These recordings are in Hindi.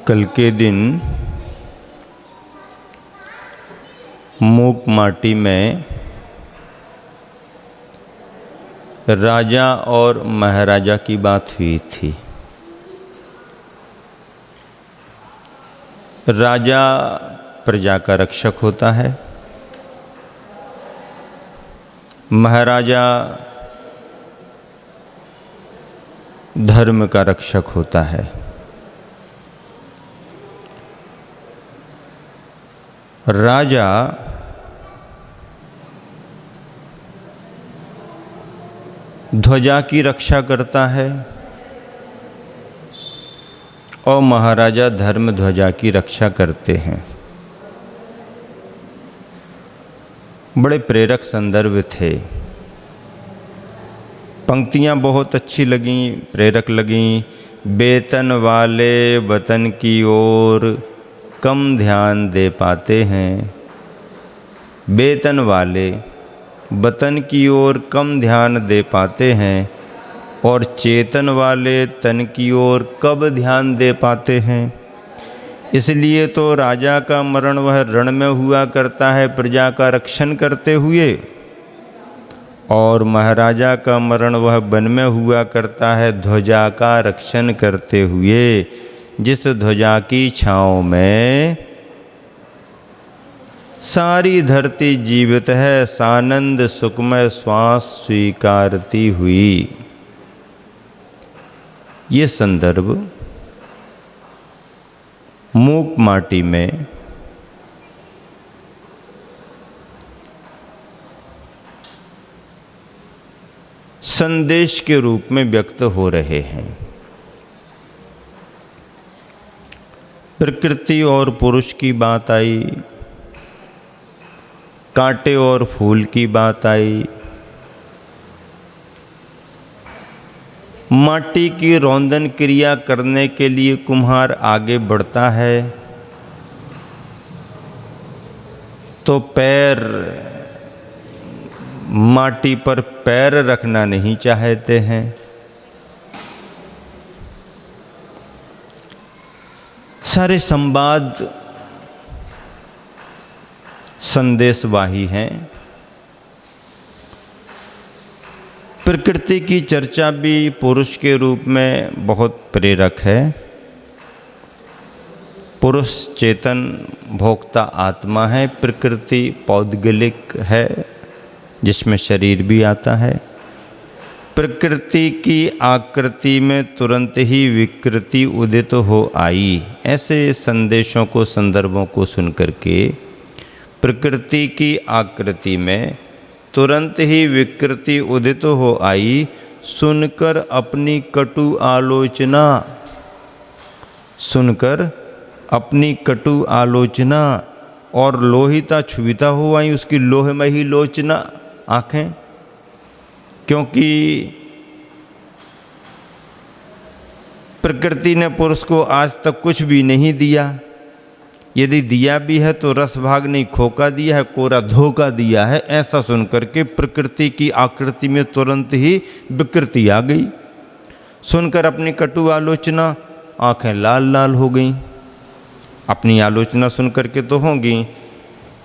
कल के दिन मूक माटी में राजा और महाराजा की बात हुई थी। राजा प्रजा का रक्षक होता है, महाराजा धर्म का रक्षक होता है। राजा ध्वजा की रक्षा करता है और महाराजा धर्म ध्वजा की रक्षा करते हैं। बड़े प्रेरक संदर्भ थे। पंक्तियाँ बहुत अच्छी लगीं, प्रेरक लगीं। वेतन वाले वतन की ओर कम ध्यान दे पाते हैं। वेतन वाले वतन की ओर कम ध्यान दे पाते हैं और चेतन वाले तन की ओर कब ध्यान दे पाते हैं। इसलिए तो राजा का मरण वह रण में हुआ करता है प्रजा का रक्षण करते हुए, और महाराजा का मरण वह वन में हुआ करता है ध्वजा का रक्षण करते हुए। जिस ध्वजा की छाँव में सारी धरती जीवित है, सानंद सुखमय श्वास स्वीकारती हुई। ये संदर्भ मूक माटी में संदेश के रूप में व्यक्त हो रहे हैं। प्रकृति और पुरुष की बात आई, कांटे और फूल की बात आई, माटी की रौंदन क्रिया करने के लिए कुम्हार आगे बढ़ता है तो पैर माटी पर पैर रखना नहीं चाहते हैं। सारे संवाद संदेशवाही हैं। प्रकृति की चर्चा भी पुरुष के रूप में बहुत प्रेरक है। पुरुष चेतन भोक्ता आत्मा है, प्रकृति पौद्गलिक है जिसमें शरीर भी आता है। प्रकृति की आकृति में तुरंत ही विकृति उदित हो आई। ऐसे संदेशों को, संदर्भों को सुनकर के प्रकृति की आकृति में तुरंत ही विकृति उदित हो आई सुनकर अपनी कटु आलोचना, सुनकर अपनी कटु आलोचना और लोहिता छुबिता हो आई, उसकी लोहमयी लोचना आँखें। क्योंकि प्रकृति ने पुरुष को आज तक कुछ भी नहीं दिया, यदि दिया भी है तो रस भाग नहीं, खोका दिया है, कोरा धोखा दिया है। ऐसा सुनकर के प्रकृति की आकृति में तुरंत ही विकृति आ गई। सुनकर अपनी कटु आलोचना आँखें लाल लाल हो गईं। अपनी आलोचना सुनकर के तो होंगी।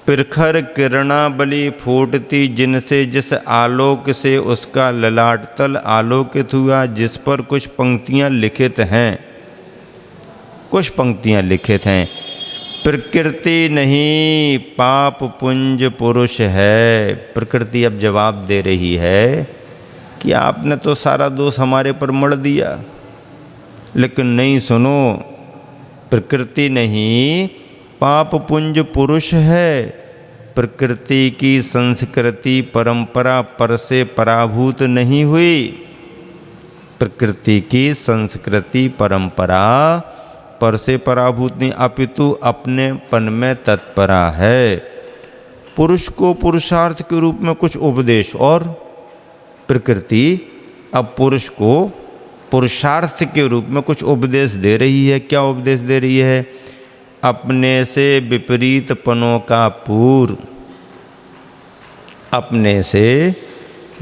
प्रखर किरणावली फूटती जिनसे जिस आलोक से उसका ललाट तल आलोकित हुआ। जिस पर कुछ पंक्तियाँ लिखित हैं, कुछ पंक्तियाँ लिखित हैं। प्रकृति नहीं पाप पुंज पुरुष है। प्रकृति अब जवाब दे रही है कि आपने तो सारा दोष हमारे पर मढ़ दिया, लेकिन नहीं, सुनो, प्रकृति नहीं पाप पुंज पुरुष है। प्रकृति की संस्कृति परंपरा पर से पराभूत नहीं हुई। प्रकृति की संस्कृति परंपरा पर से पराभूत नहीं, अपितु अपनेपन में तत्परा है। पुरुष को पुरुषार्थ के रूप में कुछ उपदेश, और प्रकृति अब पुरुष को पुरुषार्थ के रूप में कुछ उपदेश दे रही है। क्या उपदेश दे रही है? अपने से विपरीत पनों का पूर्व, अपने से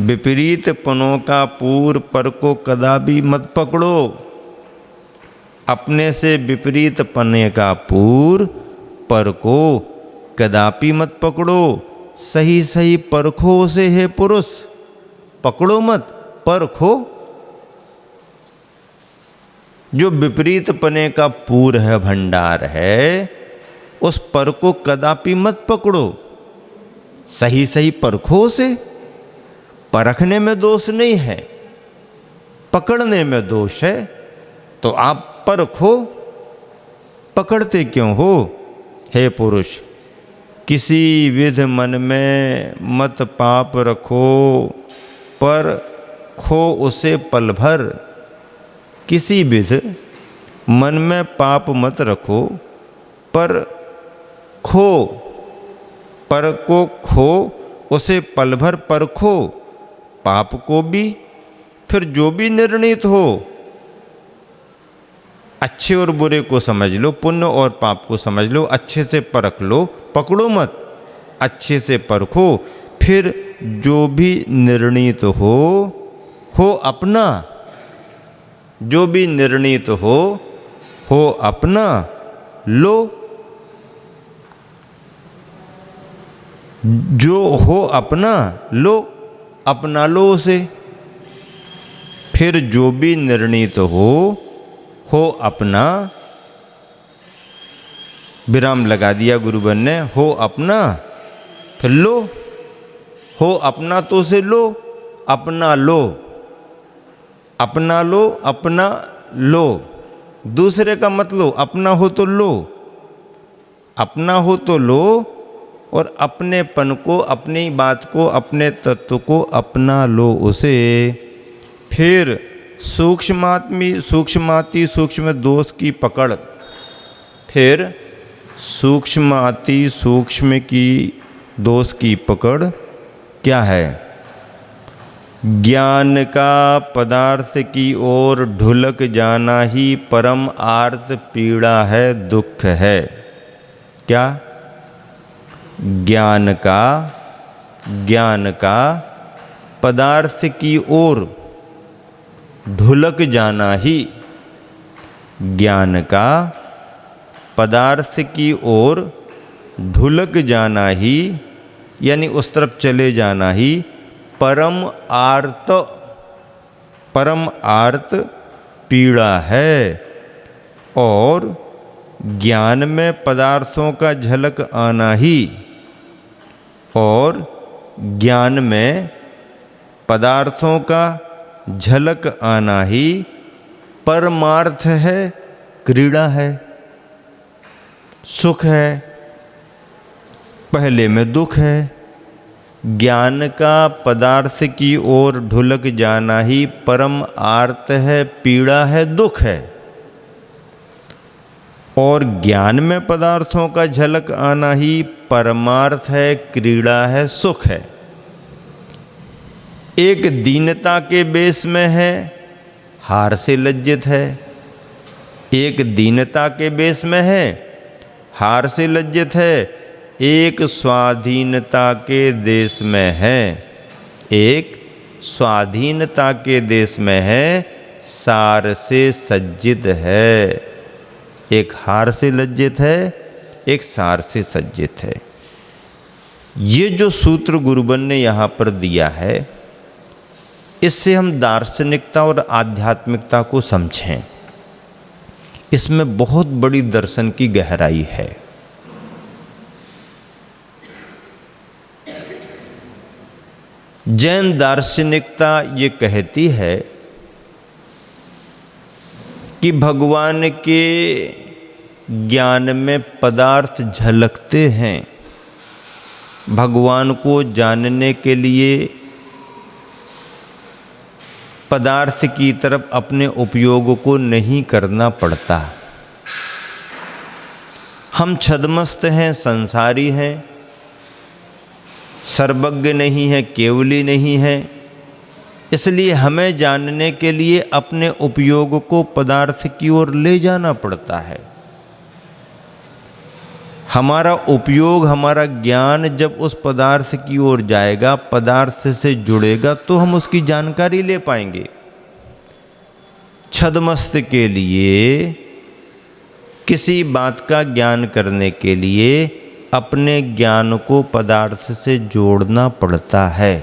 विपरीत पनों का पूर्व पर को कदापि मत पकड़ो। अपने से विपरीत पने का पूर पर को कदापि मत पकड़ो, सही सही परखो उसे हे पुरुष। पकड़ो मत, परखो। जो विपरीत पने का पूर है, भंडार है, उस पर को कदापि मत पकड़ो, सही सही परखो उसे। परखने में दोष नहीं है, पकड़ने में दोष है। तो आप परखो, पकड़ते क्यों हो हे पुरुष। किसी विध मन में मत पाप रखो, पर खो उसे पल भर। किसी विध मन में पाप मत रखो, पर खो, पर को खो उसे पल भर परखो। पाप को भी, फिर जो भी निर्णीत हो, अच्छे और बुरे को समझ लो, पुण्य और पाप को समझ लो, अच्छे से परख लो। पकड़ो मत, अच्छे से परखो। फिर जो भी निर्णीत हो अपना। जो भी निर्णीत हो अपना लो। जो हो अपना लो, अपना लो उसे। फिर जो भी निर्णीत हो अपना, विराम लगा दिया गुरुवन ने, हो अपना, फिर लो। हो अपना तो उसे लो, अपना लो, अपना लो, अपना लो। दूसरे का मत लो, अपना हो तो लो, अपना हो तो लो। और अपनेपन को, अपनी बात को, अपने तत्व को अपना लो उसे। फिर सूक्ष्माति सूक्ष्म दोष की पकड़। फिर सूक्ष्माति सूक्ष्म की दोष की पकड़ क्या है? ज्ञान का पदार्थ की ओर ढुलक जाना ही परम आर्त पीड़ा है, दुख है। क्या? ज्ञान का पदार्थ की ओर ढुलक जाना ही, ज्ञान का पदार्थ की ओर ढुलक जाना ही, यानी उस तरफ चले जाना ही परम आर्त पीड़ा है। और ज्ञान में पदार्थों का झलक आना ही, और ज्ञान में पदार्थों का झलक आना ही परमार्थ है, क्रीड़ा है, सुख है। पहले में दुख है। ज्ञान का पदार्थ की ओर ढुलक जाना ही परम आर्त है, पीड़ा है, दुख है। और ज्ञान में पदार्थों का झलक आना ही परमार्थ है, क्रीड़ा है, सुख है। एक दीनता के बेस में है, हार से लज्जित है। एक दीनता के बेस में है, हार से लज्जित है। एक स्वाधीनता के देश में है, एक स्वाधीनता के देश में है, सार से सज्जित है। एक हार से लज्जित है, एक सार से सज्जित है। ये जो सूत्र गुरुबन ने यहाँ पर दिया है, इससे हम दार्शनिकता और आध्यात्मिकता को समझें। इसमें बहुत बड़ी दर्शन की गहराई है। जैन दार्शनिकता ये कहती है कि भगवान के ज्ञान में पदार्थ झलकते हैं। भगवान को जानने के लिए पदार्थ की तरफ अपने उपयोग को नहीं करना पड़ता। हम छद्मस्त हैं, संसारी हैं, सर्वज्ञ नहीं है, केवली नहीं है। इसलिए हमें जानने के लिए अपने उपयोग को पदार्थ की ओर ले जाना पड़ता है। हमारा उपयोग, हमारा ज्ञान जब उस पदार्थ की ओर जाएगा, पदार्थ से जुड़ेगा, तो हम उसकी जानकारी ले पाएंगे। छद्मस्त के लिए किसी बात का ज्ञान करने के लिए अपने ज्ञान को पदार्थ से जोड़ना पड़ता है,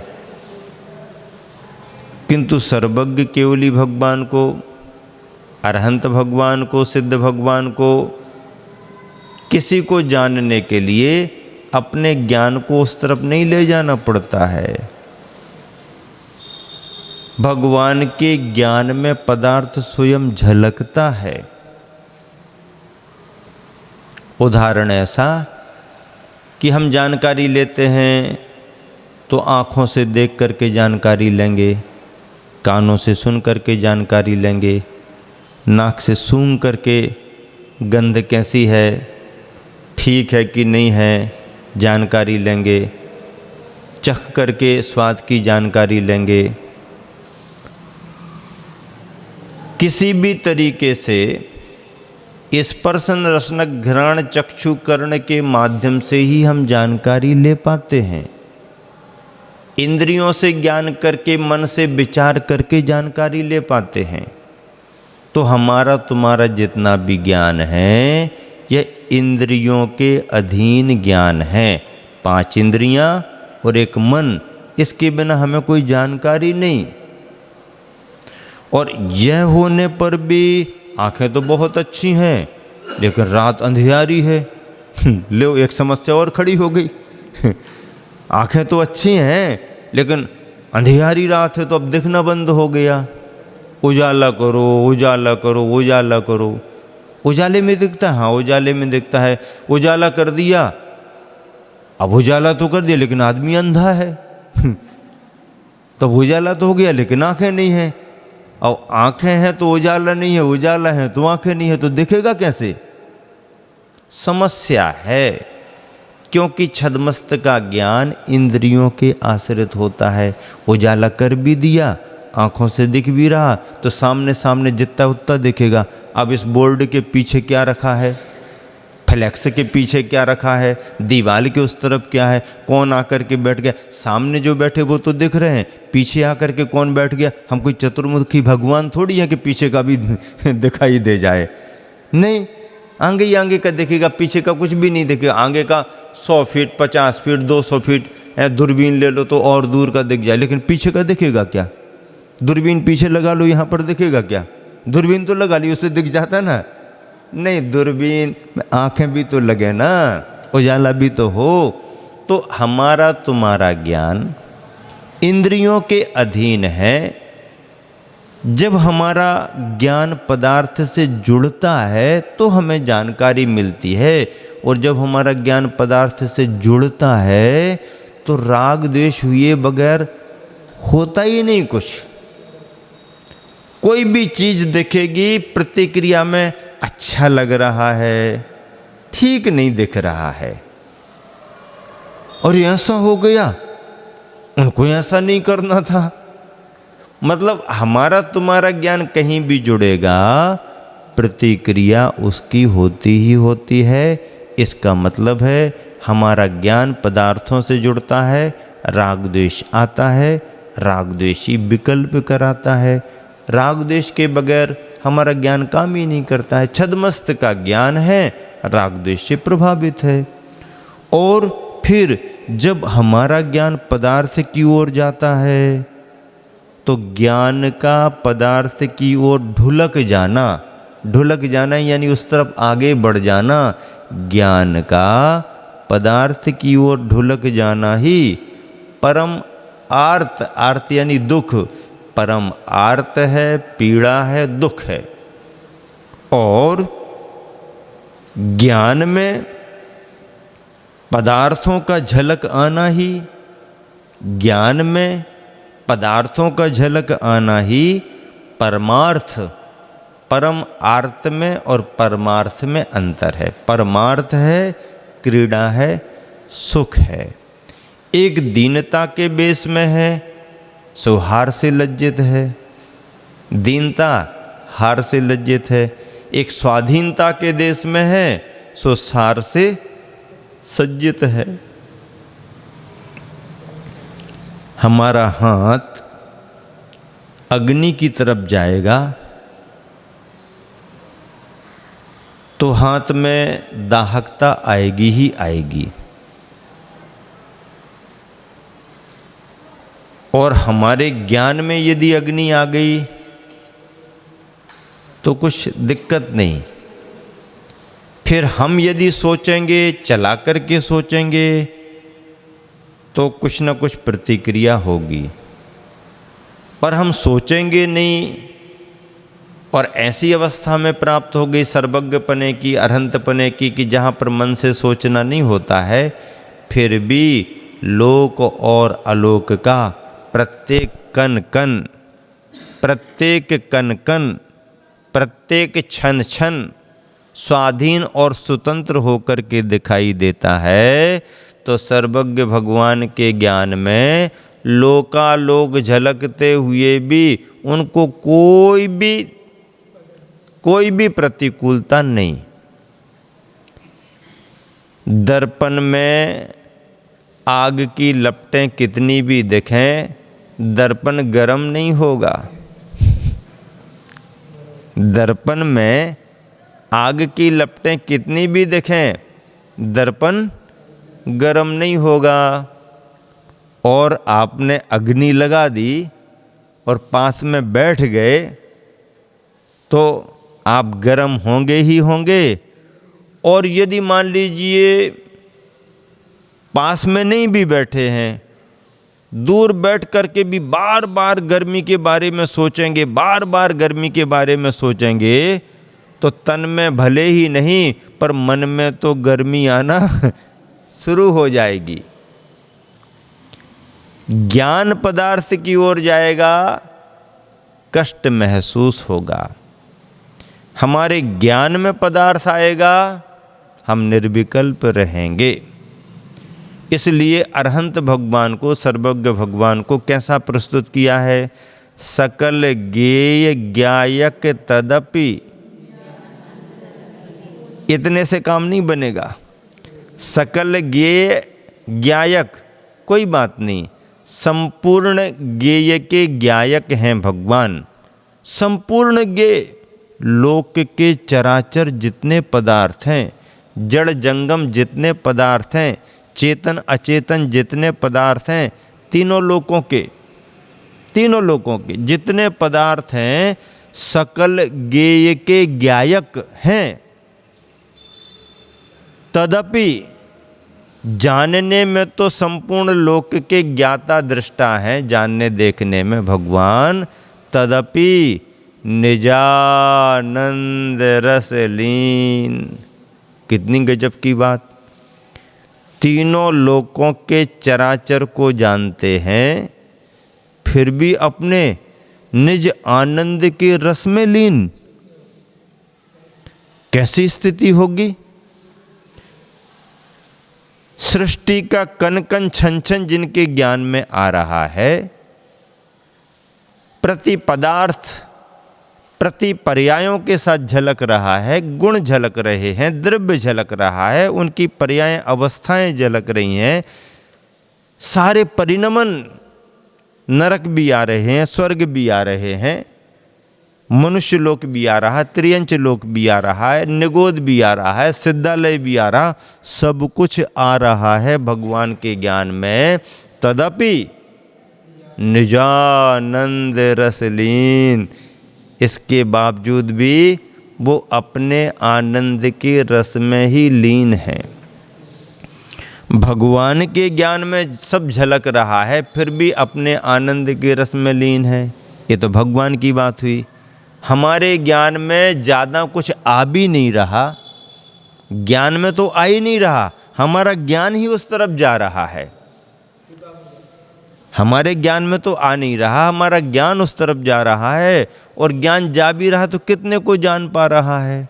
किंतु सर्वज्ञ केवली भगवान को, अरहंत भगवान को, सिद्ध भगवान को, किसी को जानने के लिए अपने ज्ञान को उस तरफ नहीं ले जाना पड़ता है। भगवान के ज्ञान में पदार्थ स्वयं झलकता है। उदाहरण ऐसा कि हम जानकारी लेते हैं तो आँखों से देख करके जानकारी लेंगे, कानों से सुन करके जानकारी लेंगे, नाक से सूंघ करके गंध कैसी है, ठीक है कि नहीं है जानकारी लेंगे, चख करके स्वाद की जानकारी लेंगे। किसी भी तरीके से स्पर्शन रसनक घ्राण चक्षु कर्ण के माध्यम से ही हम जानकारी ले पाते हैं। इंद्रियों से ज्ञान करके, मन से विचार करके जानकारी ले पाते हैं। तो हमारा तुम्हारा जितना भी ज्ञान है यह इंद्रियों के अधीन ज्ञान है। 5 इंद्रियां और एक मन, इसके बिना हमें कोई जानकारी नहीं। और यह होने पर भी आंखें तो बहुत अच्छी हैं लेकिन रात अंधियारी है। लो एक समस्या और खड़ी हो गई। आंखें तो अच्छी हैं लेकिन अंधियारी रात है तो अब दिखना बंद हो गया। उजाला करो, उजाला करो, उजाला करो। उजाले में दिखता है, हाँ उजाले में दिखता है। उजाला कर दिया, अब उजाला तो कर दिया लेकिन आदमी अंधा है। तब उजाला तो हो गया लेकिन आंखें नहीं है। और आंखें हैं तो उजाला नहीं है, उजाला है तो आंखें नहीं है, तो दिखेगा कैसे? समस्या है, क्योंकि छद्मस्त का ज्ञान इंद्रियों के आश्रित होता है। उजाला कर भी दिया, आंखों से दिख भी रहा, तो सामने सामने जितना उतना दिखेगा। अब इस बोर्ड के पीछे क्या रखा है, फ्लैक्स के पीछे क्या रखा है, दीवार के उस तरफ क्या है, कौन आकर के बैठ गया। सामने जो बैठे वो तो दिख रहे हैं, पीछे आकर के कौन बैठ गया। हम कोई चतुर्मुखी भगवान थोड़ी है कि पीछे का भी दिखाई दे जाए। नहीं, आगे ही आगे का दिखेगा, पीछे का कुछ भी नहीं दिखेगा। आगे का 100 फीट, 50 फीट, 200 फीट दूरबीन ले लो तो और दूर का दिख जाए, लेकिन पीछे का दिखेगा क्या? दूरबीन पीछे लगा लो, यहाँ पर दिखेगा क्या? दूरबीन तो लगा ली, उससे दिख जाता ना। नहीं, दूरबीन में आंखें भी तो लगे ना, उजाला भी तो हो। तो हमारा तुम्हारा ज्ञान इंद्रियों के अधीन है। जब हमारा ज्ञान पदार्थ से जुड़ता है तो हमें जानकारी मिलती है, और जब हमारा ज्ञान पदार्थ से जुड़ता है तो राग द्वेष हुए बगैर होता ही नहीं कुछ। कोई भी चीज़ दिखेगी, प्रतिक्रिया में अच्छा लग रहा है, ठीक नहीं दिख रहा है। और ऐसा हो गया, उनको ऐसा नहीं करना था। मतलब हमारा तुम्हारा ज्ञान कहीं भी जुड़ेगा, प्रतिक्रिया उसकी होती ही होती है। इसका मतलब है हमारा ज्ञान पदार्थों से जुड़ता है, राग द्वेष आता है, राग द्वेषी विकल्प कराता है। राग द्वेष के बगैर हमारा ज्ञान काम ही नहीं करता है। छद्मस्त का ज्ञान है, राग द्वेष से प्रभावित है। और फिर जब हमारा ज्ञान पदार्थ की ओर जाता है तो ज्ञान का पदार्थ की ओर ढुलक जाना यानी उस तरफ आगे बढ़ जाना। ज्ञान का पदार्थ की ओर ढुलक जाना ही परम आर्त यानी दुख, परम आर्त है, पीड़ा है, दुख है। और ज्ञान में पदार्थों का झलक आना ही, ज्ञान में पदार्थों का झलक आना ही परमार्थ। परम आर्त में और परमार्थ में अंतर है। परमार्थ है क्रीड़ा है, सुख है। एक दीनता के बेस में है, सो हार से लज्जित है। दीनता हार से लज्जित है। एक स्वाधीनता के देश में है, सो सार से सज्जित है। हमारा हाथ अग्नि की तरफ जाएगा तो हाथ में दाहकता आएगी ही आएगी। और हमारे ज्ञान में यदि अग्नि आ गई तो कुछ दिक्कत नहीं। फिर हम यदि सोचेंगे, चला करके सोचेंगे, तो कुछ न कुछ प्रतिक्रिया होगी। पर हम सोचेंगे नहीं और ऐसी अवस्था में प्राप्त हो गई सर्वज्ञपने की, अरहंतपने की, कि जहाँ पर मन से सोचना नहीं होता है, फिर भी लोक और अलोक का प्रत्येक कण कण, प्रत्येक कण कण, प्रत्येक क्षण क्षण स्वाधीन और स्वतंत्र होकर के दिखाई देता है। तो सर्वज्ञ भगवान के ज्ञान में लोकालोक झलकते हुए भी उनको कोई भी प्रतिकूलता नहीं। दर्पण में आग की लपटें कितनी भी दिखें, दर्पण गर्म नहीं होगा। दर्पण में आग की लपटें कितनी भी दिखें, दर्पण गर्म नहीं होगा। और आपने अग्नि लगा दी और पास में बैठ गए तो आप गर्म होंगे ही होंगे। और यदि मान लीजिए पास में नहीं भी बैठे हैं, दूर बैठ करके भी बार बार गर्मी के बारे में सोचेंगे, बार बार गर्मी के बारे में सोचेंगे, तो तन में भले ही नहीं पर मन में तो गर्मी आना शुरू हो जाएगी। ज्ञान पदार्थ की ओर जाएगा, कष्ट महसूस होगा। हमारे ज्ञान में पदार्थ आएगा, हम निर्विकल्प रहेंगे। इसलिए अरहंत भगवान को, सर्वज्ञ भगवान को कैसा प्रस्तुत किया है? सकल ज्ञेय ज्ञायक तदपि। इतने से काम नहीं बनेगा। सकल ज्ञेय ज्ञायक कोई बात नहीं, संपूर्ण ज्ञेय के ज्ञायक हैं भगवान। संपूर्ण ज्ञेय, लोक के चराचर जितने पदार्थ हैं, जड़ जंगम जितने पदार्थ हैं, चेतन अचेतन जितने पदार्थ हैं, तीनों लोकों के जितने पदार्थ हैं, सकल ज्ञेय के ज्ञायक हैं। तदपि, जानने में तो संपूर्ण लोक के ज्ञाता दृष्टा हैं, जानने देखने में भगवान। तदपि निजानंद रस लीन। कितनी गजब की बात। तीनों लोकों के चराचर को जानते हैं, फिर भी अपने निज आनंद के रस में लीन। कैसी स्थिति होगी? सृष्टि का कण कण छन छन जिनके ज्ञान में आ रहा है, प्रति पदार्थ प्रति पर्यायों के साथ झलक रहा है, गुण झलक रहे हैं, द्रव्य झलक रहा है, उनकी पर्याय अवस्थाएं झलक रही हैं। सारे परिणमन, नरक भी आ रहे हैं, स्वर्ग भी आ रहे हैं, मनुष्य लोक भी आ रहा है, त्रियंच लोक भी आ रहा है, निगोद भी आ रहा है, सिद्धालय भी आ रहा, सब कुछ आ रहा है भगवान के ज्ञान में। तदपि निजानंद रसलीन। इसके बावजूद भी वो अपने आनंद के रस में ही लीन है। भगवान के ज्ञान में सब झलक रहा है, फिर भी अपने आनंद के रस में लीन है। ये तो भगवान की बात हुई। हमारे ज्ञान में ज़्यादा कुछ आ भी नहीं रहा, ज्ञान में तो आ ही नहीं रहा, हमारा ज्ञान ही उस तरफ जा रहा है। हमारे ज्ञान में तो आ नहीं रहा, हमारा ज्ञान उस तरफ जा रहा है। और ज्ञान जा भी रहा तो कितने को जान पा रहा है?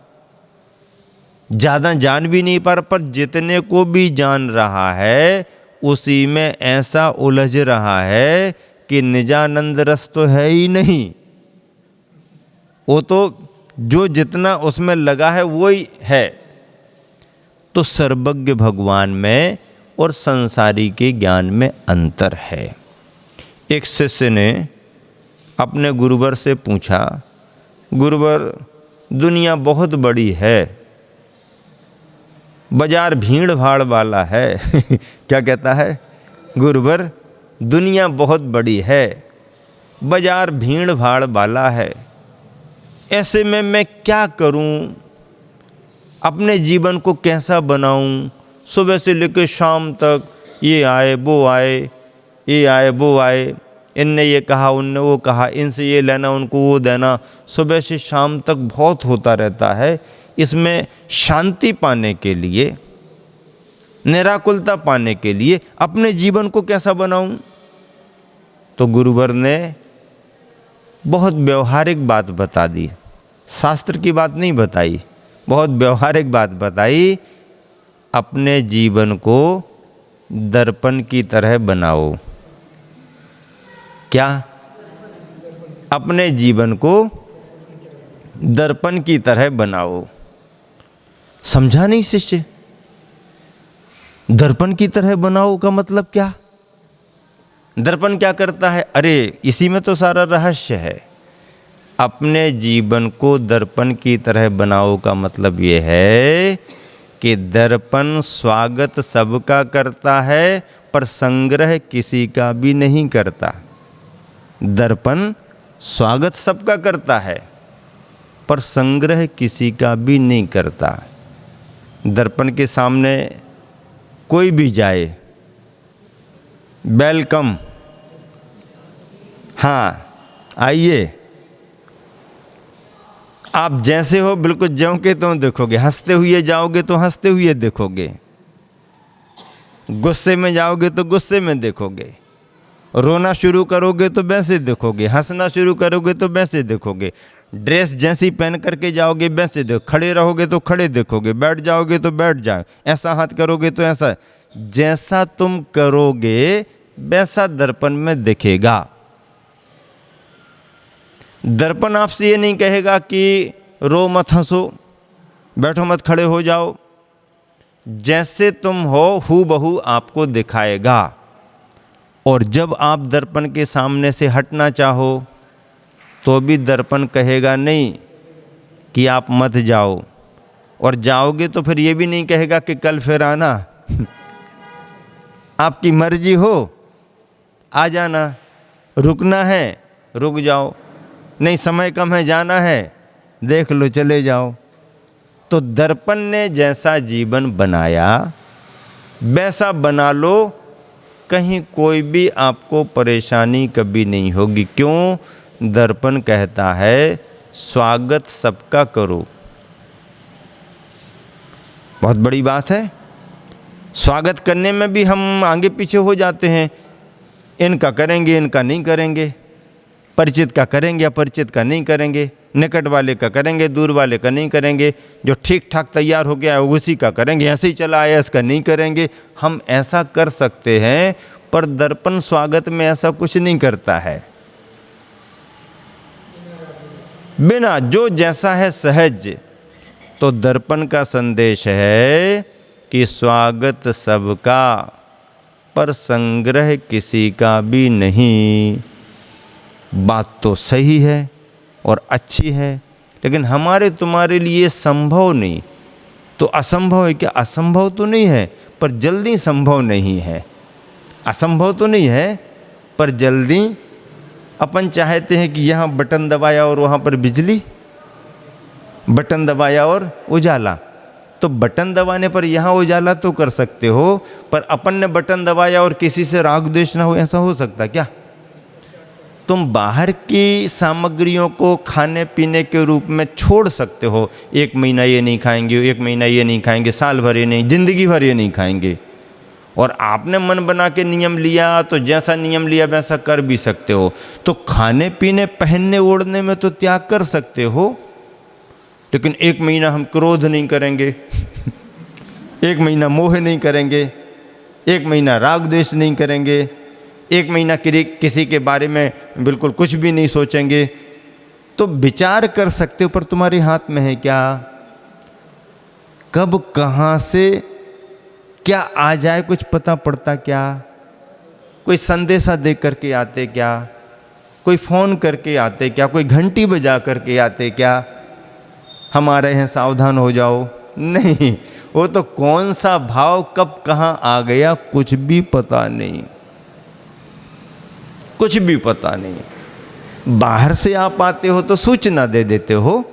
ज़्यादा जान भी नहीं पा रहा, पर जितने को भी जान रहा है उसी में ऐसा उलझ रहा है कि निजानंद रस तो है ही नहीं। वो तो जो जितना उसमें लगा है वो ही है। तो सर्वज्ञ भगवान में और संसारी के ज्ञान में अंतर है। एक शिष्य ने अपने गुरुवर से पूछा, गुरुवर दुनिया बहुत बड़ी है, बाजार भीड़ भाड़ वाला है क्या कहता है गुरुवर, दुनिया बहुत बड़ी है, बाजार भीड़ भाड़ वाला है, ऐसे में मैं क्या करूं, अपने जीवन को कैसा बनाऊं, सुबह से लेकर शाम तक ये आए वो आए, ये आए वो आए, इनने ये कहा उनने वो कहा, इनसे ये लेना उनको वो देना, सुबह से शाम तक बहुत होता रहता है। इसमें शांति पाने के लिए, निराकुलता पाने के लिए अपने जीवन को कैसा बनाऊं? तो गुरुवर ने बहुत व्यवहारिक बात बता दी, शास्त्र की बात नहीं बताई, बहुत व्यवहारिक बात बताई। अपने जीवन को दर्पण की तरह बनाओ। क्या? अपने जीवन को दर्पण की तरह बनाओ। समझा नहीं शिष्य? दर्पण की तरह बनाओ का मतलब क्या? दर्पण क्या करता है? अरे इसी में तो सारा रहस्य है। अपने जीवन को दर्पण की तरह बनाओ का मतलब ये है कि दर्पण स्वागत सबका करता है पर संग्रह किसी का भी नहीं करता। दर्पण स्वागत सबका करता है पर संग्रह किसी का भी नहीं करता। दर्पण के सामने कोई भी जाए, वेलकम, हाँ आइए, आप जैसे हो बिल्कुल ज्यों के त्यों देखोगे, हंसते हुए जाओगे तो हंसते हुए देखोगे, गुस्से में जाओगे तो गुस्से में देखोगे, रोना शुरू करोगे तो वैसे देखोगे, हंसना शुरू करोगे तो वैसे देखोगे, ड्रेस जैसी पहन करके जाओगे वैसे देखो, खड़े रहोगे तो खड़े देखोगे, बैठ जाओगे तो बैठ जाओ, ऐसा हाथ करोगे तो ऐसा, जैसा तुम करोगे वैसा दर्पण में दिखेगा। दर्पण आपसे ये नहीं कहेगा कि रो मत, हंसो, बैठो मत, खड़े हो जाओ। जैसे तुम हो हूबहू आपको दिखाएगा। और जब आप दर्पण के सामने से हटना चाहो तो भी दर्पण कहेगा नहीं कि आप मत जाओ, और जाओगे तो फिर ये भी नहीं कहेगा कि कल फिर आना आपकी मर्जी हो आ जाना, रुकना है रुक जाओ, नहीं समय कम है जाना है देख लो चले जाओ। तो दर्पण ने जैसा जीवन बनाया वैसा बना लो, कहीं कोई भी आपको परेशानी कभी नहीं होगी। क्यों? दर्पण कहता है स्वागत सबका करो। बहुत बड़ी बात है। स्वागत करने में भी हम आगे पीछे हो जाते हैं, इनका करेंगे इनका नहीं करेंगे, परिचित का करेंगे अपरिचित का नहीं करेंगे, निकट वाले का करेंगे दूर वाले का नहीं करेंगे, जो ठीक ठाक तैयार हो गया है उसी का करेंगे, ऐसे ही चला आया इसका नहीं करेंगे। हम ऐसा कर सकते हैं पर दर्पण स्वागत में ऐसा कुछ नहीं करता है। बिना जो जैसा है सहज। तो दर्पण का संदेश है कि स्वागत सबका पर संग्रह किसी का भी नहीं। बात तो सही है और अच्छी है, लेकिन हमारे तुम्हारे लिए संभव नहीं तो असंभव है क्या? असंभव तो नहीं है पर जल्दी संभव नहीं है। असंभव तो नहीं है पर जल्दी अपन चाहते हैं कि यहाँ बटन दबाया और वहाँ पर बिजली, बटन दबाया और उजाला। तो बटन दबाने पर यहाँ उजाला तो कर सकते हो, पर अपन ने बटन दबाया और किसी से राग द्वेष ना हो, ऐसा हो सकता क्या? तुम बाहर की सामग्रियों को खाने पीने के रूप में छोड़ सकते हो। 1 महीना ये नहीं खाएंगे, 1 महीना ये नहीं खाएंगे, साल भर ये नहीं, जिंदगी भर ये नहीं खाएंगे। और आपने मन बना के नियम लिया तो जैसा नियम लिया वैसा कर भी सकते हो। तो खाने पीने पहनने ओढ़ने में तो त्याग कर सकते हो, लेकिन 1 महीना हम क्रोध नहीं करेंगे 1 महीना मोह नहीं करेंगे, 1 महीना राग द्वेष नहीं करेंगे, 1 महीना किसी के बारे में बिल्कुल कुछ भी नहीं सोचेंगे। तो विचार कर सकते हो, पर तुम्हारे हाथ में है क्या? कब कहाँ से क्या आ जाए कुछ पता पड़ता क्या? कोई संदेशा दे करके आते क्या? कोई फ़ोन करके आते क्या? कोई घंटी बजा करके आते क्या? हम आ रहे हैं सावधान हो जाओ, नहीं, वो तो कौन सा भाव कब कहाँ आ गया कुछ भी पता नहीं, कुछ भी पता नहीं। बाहर से आप आते हो तो सूचना दे देते हो,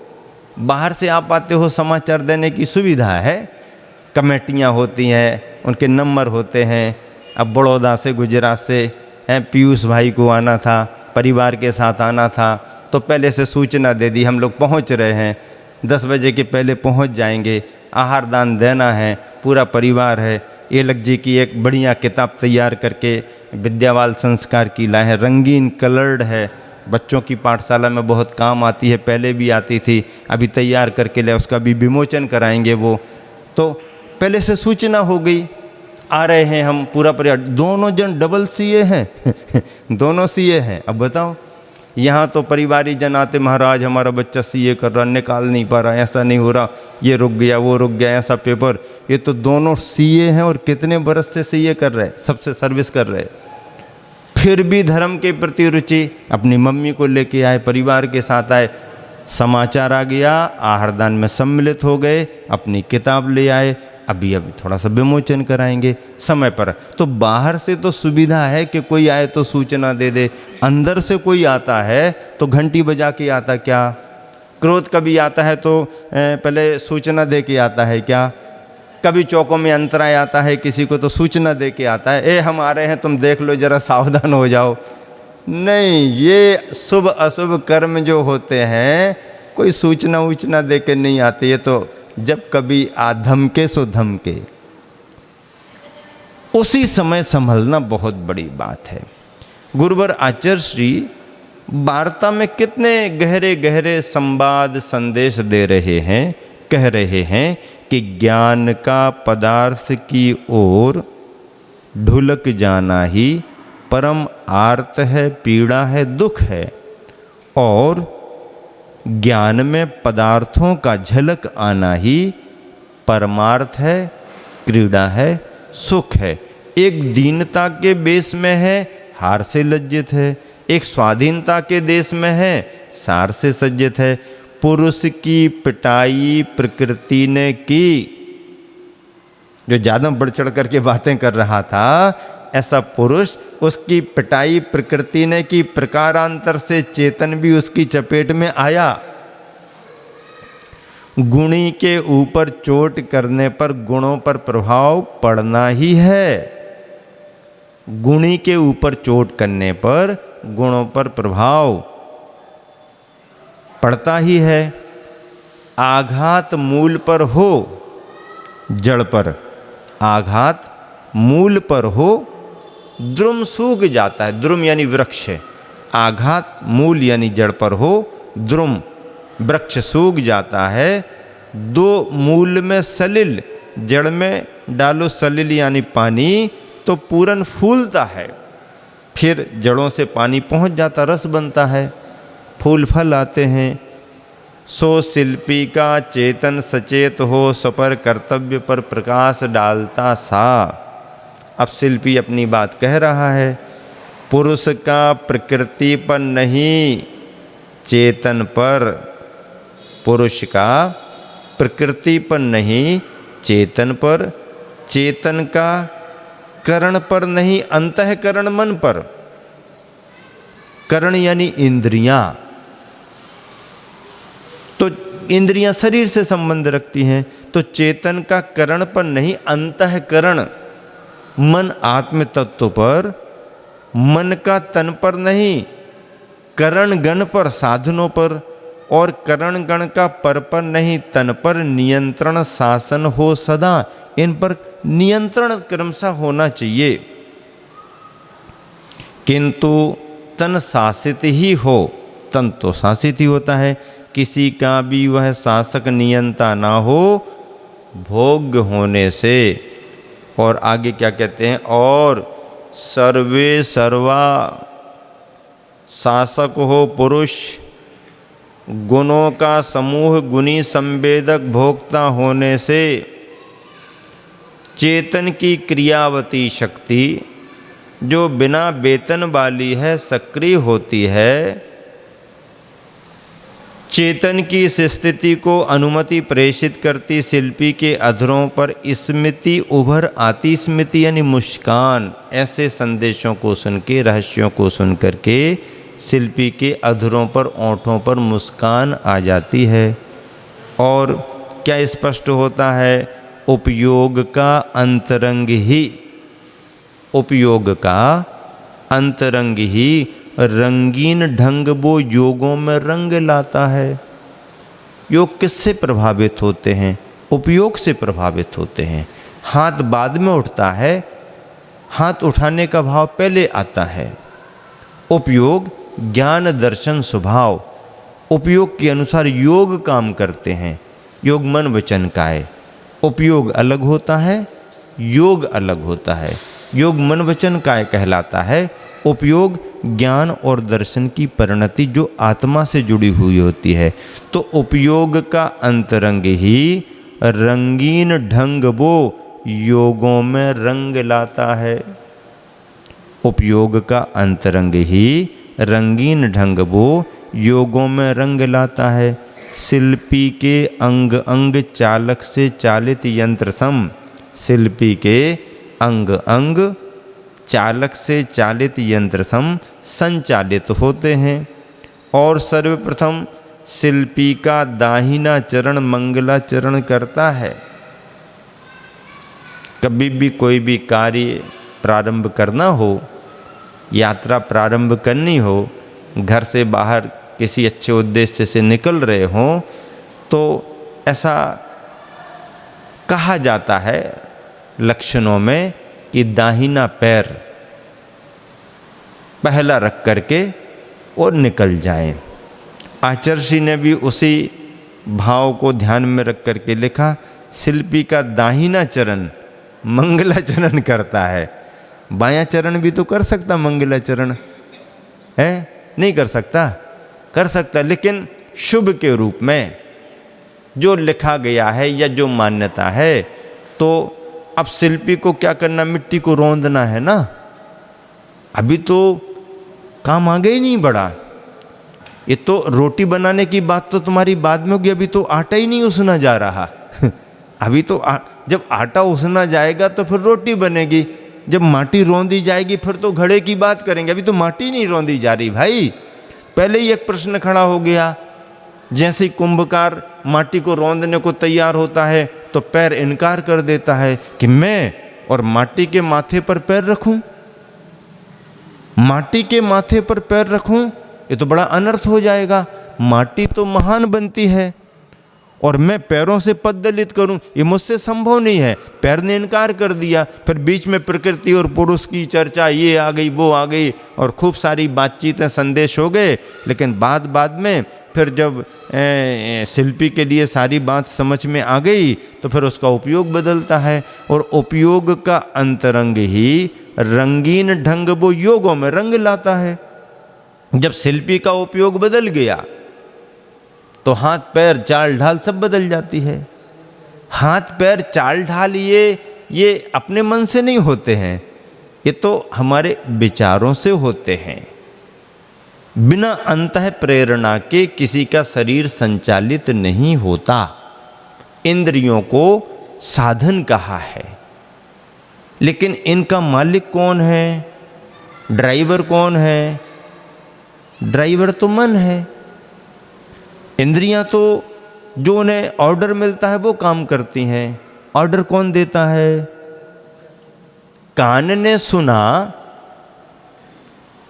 बाहर से आप आते हो समाचार देने की सुविधा है, कमेटियाँ होती हैं, उनके नंबर होते हैं। अब बड़ौदा से गुजरात से हैं, पीयूष भाई को आना था, परिवार के साथ आना था, तो पहले से सूचना दे दी हम लोग पहुंच रहे हैं, 10 बजे के पहले पहुंच जाएंगे, आहार दान देना है, पूरा परिवार है। एलक जी की एक बढ़िया किताब तैयार करके विद्यावाल संस्कार की लाए हैं, रंगीन कलर्ड है, बच्चों की पाठशाला में बहुत काम आती है, पहले भी आती थी, अभी तैयार करके ले, उसका भी विमोचन कराएंगे वो। तो पहले से सूचना हो गई, आ रहे हैं हम पूरा परिवार, दोनों जन डबल सीए हैं दोनों सीए हैं। अब बताओ, यहाँ तो परिवारी जन आते, महाराज हमारा बच्चा सीए कर रहा, निकाल नहीं पा रहा, ऐसा नहीं हो रहा, ये रुक गया वो रुक गया, ऐसा पेपर। ये तो दोनों सीए हैं और कितने बरस से सीए कर रहे, सबसे सर्विस कर रहे, फिर भी धर्म के प्रति रुचि। अपनी मम्मी को लेके आए, परिवार के साथ आए, समाचार आ गया, आहारदान में सम्मिलित हो गए, अपनी किताब ले आए, अभी थोड़ा सा विमोचन कराएंगे समय पर। तो बाहर से तो सुविधा है कि कोई आए तो सूचना दे दे, अंदर से कोई आता है तो घंटी बजा के आता क्या? क्रोध कभी आता है तो पहले सूचना दे के आता है क्या? कभी चौकों में अंतराय आता है किसी को तो सूचना दे के आता है, ए हम आ रहे हैं तुम देख लो जरा सावधान हो जाओ। नहीं, ये शुभ अशुभ कर्म जो होते हैं कोई सूचना वूचना दे के नहीं आते, ये तो जब कभी धमके सो धमके, उसी समय संभलना बहुत बड़ी बात है। गुरुवर आचार्य श्री वार्ता में कितने गहरे गहरे संवाद संदेश दे रहे हैं, कह रहे हैं कि ज्ञान का पदार्थ की ओर ढुलक जाना ही परम आर्त है, पीड़ा है, दुख है, और ज्ञान में पदार्थों का झलक आना ही परमार्थ है, क्रीड़ा है, सुख है। एक दीनता के बेस में है, हार से लज्जित है, एक स्वाधीनता के देश में है, सार से सज्जित है। पुरुष की पिटाई प्रकृति ने की, जो ज़्यादा बढ़ चढ़ करके बातें कर रहा था, ऐसा पुरुष, उसकी पिटाई प्रकृति ने की, प्रकारांतर से चेतन भी उसकी चपेट में आया। गुणी के ऊपर चोट करने पर गुणों पर प्रभाव पड़ना ही है, गुणी के ऊपर चोट करने पर गुणों पर प्रभाव पड़ता ही है। आघात मूल पर हो, जड़ पर आघात मूल पर हो, द्रुम सूख जाता है, द्रुम यानी वृक्ष, आघात मूल यानी जड़ पर हो, द्रुम वृक्ष सूख जाता है। दो मूल में सलिल, जड़ में डालो सलिल यानी पानी तो पूरन फूलता है, फिर जड़ों से पानी पहुंच जाता, रस बनता है, फूल फल आते हैं। सो शिल्पी का चेतन सचेत हो, सपर कर्तव्य पर प्रकाश डालता सा। अब शिल्पी अपनी बात कह रहा है, पुरुष का प्रकृति पर नहीं चेतन पर, पुरुष का प्रकृति पर नहीं चेतन पर, चेतन का करण पर नहीं अंतःकरण मन पर। करण यानी इंद्रियां, तो इंद्रियां शरीर से संबंध रखती हैं, तो चेतन का करण पर नहीं अंतःकरण मन आत्म तत्व पर, मन का तन पर नहीं करण गण पर, साधनों पर, और करण गण का पर नहीं तन पर नियंत्रण शासन हो सदा, इन पर नियंत्रण क्रमशः होना चाहिए। किंतु तन शासित ही हो, तन तो शासित ही होता है, किसी का भी वह शासक नियंता ना हो भोग्य होने से। और आगे क्या कहते हैं, और सर्वे सर्वा शासक हो पुरुष, गुणों का समूह गुणी संवेदक भोक्ता होने से चेतन की क्रियावती शक्ति जो बिना वेतन वाली है सक्रिय होती है, चेतन की इस स्थिति को अनुमति प्रेषित करती शिल्पी के अधरों पर स्मृति उभर आती। स्मृति यानी मुस्कान। ऐसे संदेशों को सुन के, रहस्यों को सुन करके शिल्पी के अधरों पर, ओंठों पर मुस्कान आ जाती है। और क्या स्पष्ट होता है? उपयोग का अंतरंग ही, उपयोग का अंतरंग ही रंगीन ढंग वो योगों में रंग लाता है। योग किससे प्रभावित होते हैं? उपयोग से प्रभावित होते हैं। हाथ बाद में उठता है, हाथ उठाने का भाव पहले आता है। उपयोग ज्ञान दर्शन स्वभाव, उपयोग के अनुसार योग काम करते हैं। योग मन वचन काया, उपयोग अलग होता है, योग अलग होता है। योग मन वचन काया कहलाता है। उपयोग ज्ञान और दर्शन की परिणति जो आत्मा से जुड़ी हुई होती है। तो उपयोग का अंतरंग ही रंगीन ढंग वो योगों में रंग लाता है। उपयोग का अंतरंग ही रंगीन ढंग वो योगों में रंग लाता है। शिल्पी के अंग अंग चालक से चालित यंत्र सम, शिल्पी के अंग अंग चालक से चालित यंत्र सम संचालित होते हैं। और सर्वप्रथम शिल्पी का दाहिना चरण मंगलाचरण करता है। कभी भी कोई भी कार्य प्रारंभ करना हो, यात्रा प्रारंभ करनी हो, घर से बाहर किसी अच्छे उद्देश्य से निकल रहे हों, तो ऐसा कहा जाता है लक्षणों में कि दाहिना पैर पहला रख करके और निकल जाएं। आचार्य ने भी उसी भाव को ध्यान में रख करके लिखा, शिल्पी का दाहिना चरण मंगलाचरण करता है। बायां चरण भी तो कर सकता मंगलाचरण है, नहीं कर सकता? कर सकता, लेकिन शुभ के रूप में जो लिखा गया है या जो मान्यता है। तो अब शिल्पी को क्या करना? मिट्टी को रौंदना है ना। अभी तो काम आगे ही नहीं बढ़ा। ये तो रोटी बनाने की बात तो तुम्हारी बाद में होगी, अभी तो आटा ही नहीं उसना जा रहा। अभी तो जब आटा उसना जाएगा तो फिर रोटी बनेगी, जब माटी रौंदी जाएगी फिर तो घड़े की बात करेंगे। अभी तो माटी नहीं रौंदी जा रही भाई। पहले ही एक प्रश्न खड़ा हो गया, जैसे ही कुंभकार माटी को रौंदने को तैयार होता है तो पैर इनकार कर देता है कि मैं और माटी के माथे पर पैर रखूं, माटी के माथे पर पैर रखूं, ये तो बड़ा अनर्थ हो जाएगा। माटी तो महान बनती है और मैं पैरों से पद दलित करूं, ये मुझसे संभव नहीं है। पैर ने इनकार कर दिया। फिर बीच में प्रकृति और पुरुष की चर्चा, ये आ गई वो आ गई और खूब सारी बातचीतें संदेश हो गए। लेकिन बाद में फिर जब शिल्पी के लिए सारी बात समझ में आ गई तो फिर उसका उपयोग बदलता है। और उपयोग का अंतरंग ही रंगीन ढंग वो योगों में रंग लाता है। जब शिल्पी का उपयोग बदल गया तो हाथ पैर चाल ढाल सब बदल जाती है। हाथ पैर चाल ढाल ये अपने मन से नहीं होते हैं, ये तो हमारे विचारों से होते हैं। बिना अंतः प्रेरणा के किसी का शरीर संचालित नहीं होता। इंद्रियों को साधन कहा है, लेकिन इनका मालिक कौन है? ड्राइवर कौन है? ड्राइवर तो मन है। इंद्रियां तो जो उन्हें ऑर्डर मिलता है वो काम करती हैं। ऑर्डर कौन देता है? कान ने सुना,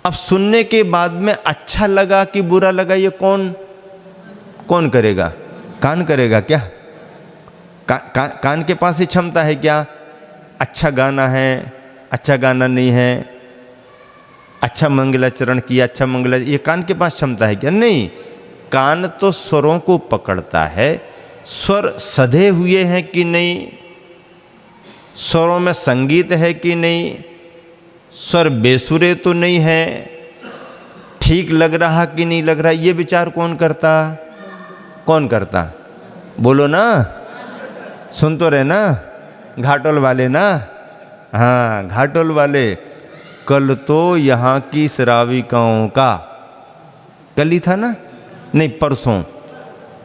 अब सुनने के बाद में अच्छा लगा कि बुरा लगा, ये कौन करेगा? कान करेगा क्या? कान के पास ही क्षमता है क्या? अच्छा गाना है, अच्छा गाना नहीं है, अच्छा मंगलाचरण किया, अच्छा ये कान के पास क्षमता है क्या? नहीं। कान तो स्वरों को पकड़ता है। स्वर सधे हुए हैं कि नहीं, स्वरों में संगीत है कि नहीं, स्वर बेसुरे तो नहीं है, ठीक लग रहा कि नहीं लग रहा, ये विचार कौन करता? बोलो ना, सुन तो रहे ना, घाटोल वाले ना। हाँ, घाटोल वाले। कल तो यहाँ की श्राविकाओं का, कल ही था ना, नहीं परसों,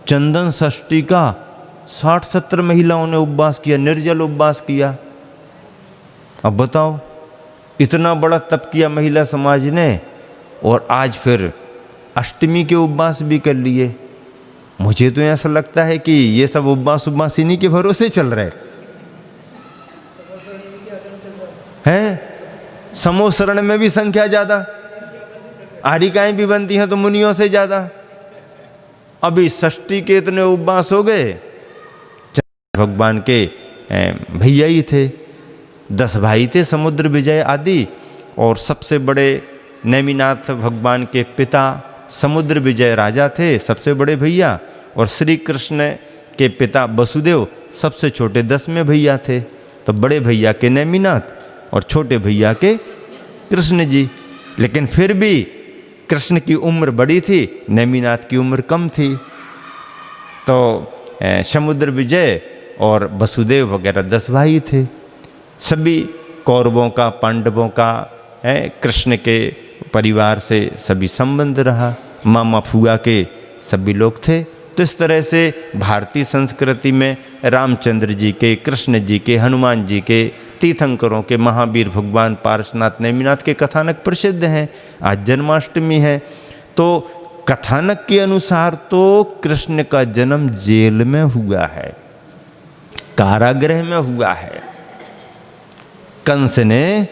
चंदन षष्ठी का 60-70 महिलाओं ने उपवास किया, निर्जल उपवास किया। अब बताओ, इतना बड़ा तप किया महिला समाज ने, और आज फिर अष्टमी के उपवास भी कर लिए। मुझे तो ऐसा लगता है कि ये सब उपवास इन्हीं के भरोसे चल रहे हैं। समोसरण में भी संख्या ज्यादा, आरिकाएं भी बनती हैं तो मुनियों से ज्यादा। अभी षष्ठी के इतने उपवास हो गए। भगवान के भैया ही थे, 10 भाई थे, समुद्र विजय आदि, और सबसे बड़े नेमिनाथ भगवान के पिता समुद्र विजय राजा थे, सबसे बड़े भैया। और श्री कृष्ण के पिता वसुदेव सबसे छोटे 10वें भैया थे। तो बड़े भैया के नेमिनाथ और छोटे भैया के कृष्ण जी। लेकिन फिर भी कृष्ण की उम्र बड़ी थी, नेमिनाथ की उम्र कम थी। तो समुद्र विजय और वसुदेव वगैरह 10 भाई थे। सभी कौरवों का, पांडवों का, कृष्ण के परिवार से सभी संबंध रहा, मामा फुआ के सभी लोग थे। तो इस तरह से भारतीय संस्कृति में रामचंद्र जी के, कृष्ण जी के, हनुमान जी के, तीर्थंकरों के, महावीर भगवान पार्श्वनाथ नेमिनाथ के कथानक प्रसिद्ध हैं। आज जन्माष्टमी है। तो कथानक के अनुसार तो कृष्ण का जन्म जेल में हुआ है, कारागृह में हुआ है। कंस ने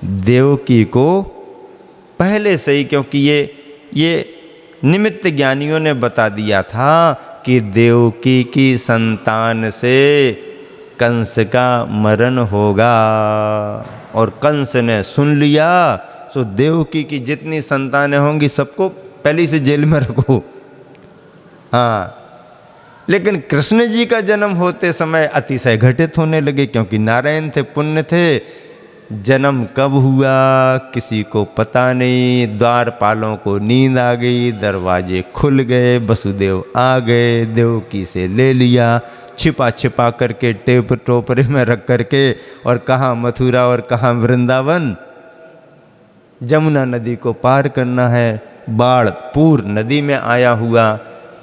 देवकी को पहले से ही, क्योंकि ये निमित्त ज्ञानियों ने बता दिया था कि देवकी की संतान से कंस का मरण होगा, और कंस ने सुन लिया। तो देवकी की जितनी संतानें होंगी सबको पहले से जेल में रखो। हाँ, लेकिन कृष्ण जी का जन्म होते समय अतिशय घटित होने लगे, क्योंकि नारायण थे, पुण्य थे। जन्म कब हुआ किसी को पता नहीं। द्वारपालों को नींद आ गई, दरवाजे खुल गए, वसुदेव आ गए, देवकी से ले लिया, छिपा छिपा करके टेप टोपरे में रख करके, और कहाँ मथुरा और कहाँ वृंदावन। जमुना नदी को पार करना है, बाढ़ पूर नदी में आया हुआ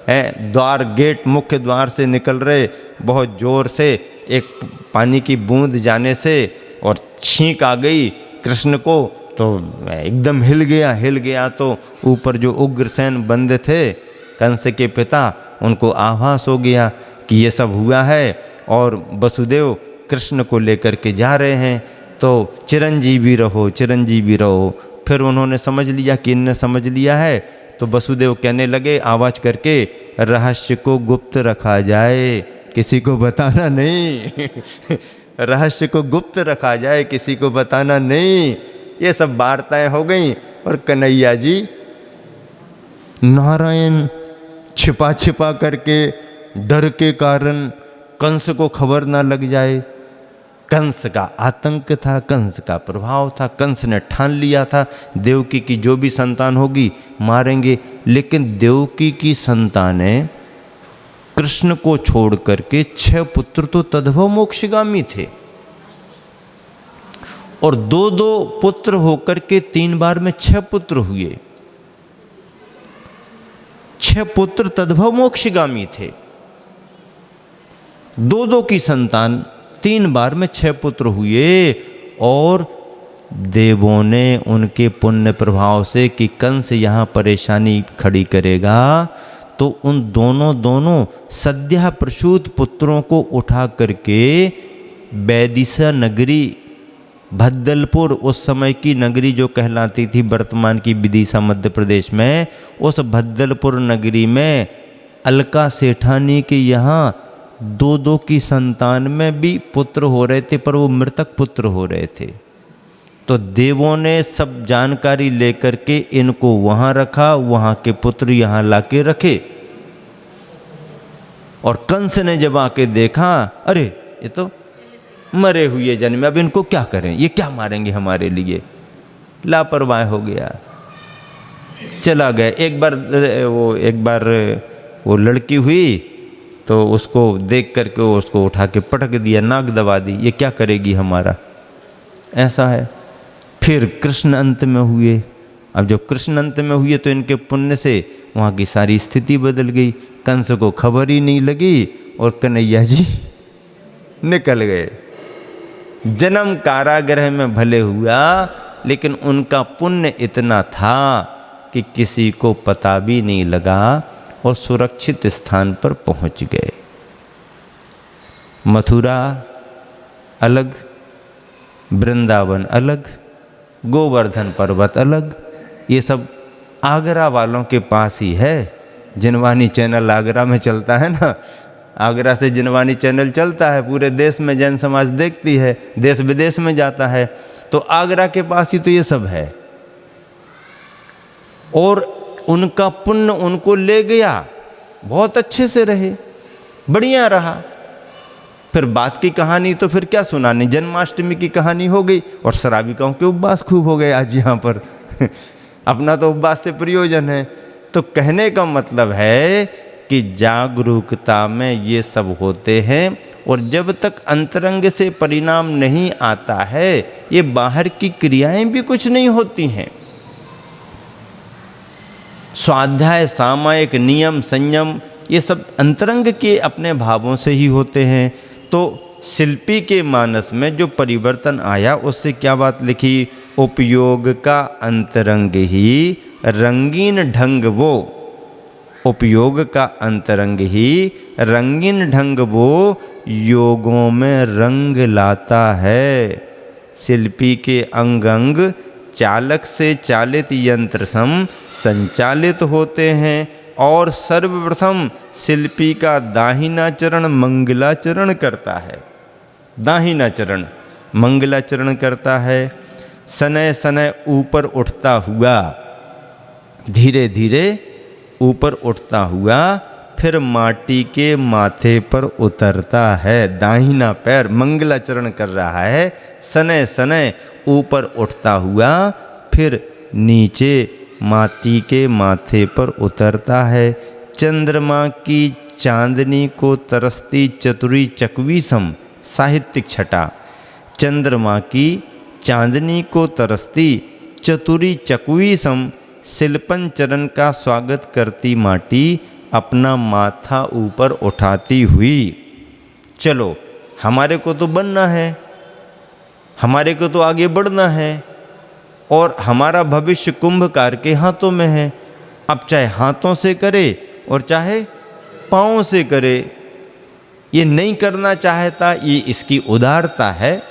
है। द्वार गेट मुख्य द्वार से निकल रहे, बहुत जोर से एक पानी की बूंद जाने से और छींक आ गई कृष्ण को, तो एकदम हिल गया। तो ऊपर जो उग्रसेन बंदे थे कंस के पिता, उनको आभास हो गया कि ये सब हुआ है, और वसुदेव कृष्ण को लेकर के जा रहे हैं। तो चिरंजीवी रहो, चिरंजीवी रहो। फिर उन्होंने समझ लिया कि इनने समझ लिया है, तो वसुदेव कहने लगे आवाज करके, रहस्य को गुप्त रखा जाए, किसी को बताना नहीं। रहस्य को गुप्त रखा जाए, किसी को बताना नहीं। ये सब वार्ताएं हो गई, और कन्हैया जी नारायण छिपा छिपा करके, डर के कारण कंस को खबर ना लग जाए। कंस का आतंक था, कंस का प्रभाव था। कंस ने ठान लिया था देवकी की जो भी संतान होगी मारेंगे। लेकिन देवकी की संतानें कृष्ण को छोड़ करके 6 पुत्र तो तद्भव मोक्षगामी थे, और 2-2 पुत्र होकर के 3 बार में 6 पुत्र हुए। 6 पुत्र तद्भव मोक्षगामी थे। 2-2 की संतान 3 बार में 6 पुत्र हुए, और देवों ने उनके पुण्य प्रभाव से कि कंस यहाँ परेशानी खड़ी करेगा, तो उन दोनों सद्या प्रसूत पुत्रों को उठा करके वैदिशा नगरी, भद्दलपुर, उस समय की नगरी जो कहलाती थी वर्तमान की विदिशा मध्य प्रदेश में, उस भद्दलपुर नगरी में अलका सेठानी के यहाँ 2-2 की संतान में भी पुत्र हो रहे थे, पर वो मृतक पुत्र हो रहे थे। तो देवों ने सब जानकारी लेकर के इनको वहाँ रखा, वहाँ के पुत्र यहाँ लाके रखे। और कंस ने जब आके देखा, अरे ये तो मरे हुए जन्मे, अब इनको क्या करें, ये क्या मारेंगे हमारे लिए। लापरवाह हो गया, चला गया। एक बार वो लड़की हुई, तो उसको देख करके उसको उठा के पटक दिया, नाक दबा दी, ये क्या करेगी हमारा, ऐसा है। फिर कृष्ण अंत में हुए। अब जब कृष्ण अंत में हुए तो इनके पुण्य से वहाँ की सारी स्थिति बदल गई। कंस को खबर ही नहीं लगी और कन्हैया जी निकल गए। जन्म कारागृह में भले हुआ, लेकिन उनका पुण्य इतना था कि किसी को पता भी नहीं लगा और सुरक्षित स्थान पर पहुंच गए। मथुरा अलग, वृंदावन अलग, गोवर्धन पर्वत अलग, ये सब आगरा वालों के पास ही है। जिनवानी चैनल आगरा में चलता है ना, आगरा से जिनवानी चैनल चलता है, पूरे देश में जैन समाज देखती है, देश विदेश में जाता है, तो आगरा के पास ही तो ये सब है। और उनका पुण्य उनको ले गया, बहुत अच्छे से रहे, बढ़िया रहा। फिर बात की कहानी तो फिर क्या सुनानी, जन्माष्टमी की कहानी हो गई और श्राविकाओं के उपवास खूब हो गए आज यहाँ पर अपना तो उपवास से प्रयोजन है। तो कहने का मतलब है कि जागरूकता में ये सब होते हैं, और जब तक अंतरंग से परिणाम नहीं आता है, ये बाहर की क्रियाएं भी कुछ नहीं होती हैं। स्वाध्याय, सामायिक, नियम, संयम, ये सब अंतरंग के अपने भावों से ही होते हैं। तो शिल्पी के मानस में जो परिवर्तन आया, उससे क्या बात लिखी, उपयोग का अंतरंग ही रंगीन ढंग वो, उपयोग का अंतरंग ही रंगीन ढंग वो योगों में रंग लाता है। शिल्पी के अंग अंग चालक से चालित यंत्र सम संचालित होते हैं, और सर्वप्रथम शिल्पी का दाहिना चरण मंगलाचरण करता है। दाहिना चरण मंगलाचरण करता है, सनय सनय ऊपर उठता हुआ, धीरे धीरे ऊपर उठता हुआ, फिर माटी के माथे पर उतरता है। दाहिना पैर मंगलाचरण कर रहा है, सनय सनय ऊपर उठता हुआ, फिर नीचे माटी के माथे पर उतरता है। चंद्रमा की चांदनी को तरसती चतुरी चकवी सम, साहित्यिक छटा। चंद्रमा की चांदनी को तरसती चतुरी चकवी सम, शिल्पन चरण का स्वागत करती माटी अपना माथा ऊपर उठाती हुई। चलो, हमारे को तो बनना है, हमारे को तो आगे बढ़ना है, और हमारा भविष्य कुंभकार के हाथों में है। अब चाहे हाथों से करे और चाहे पाँव से करे, ये नहीं करना चाहता, ये इसकी उदारता है,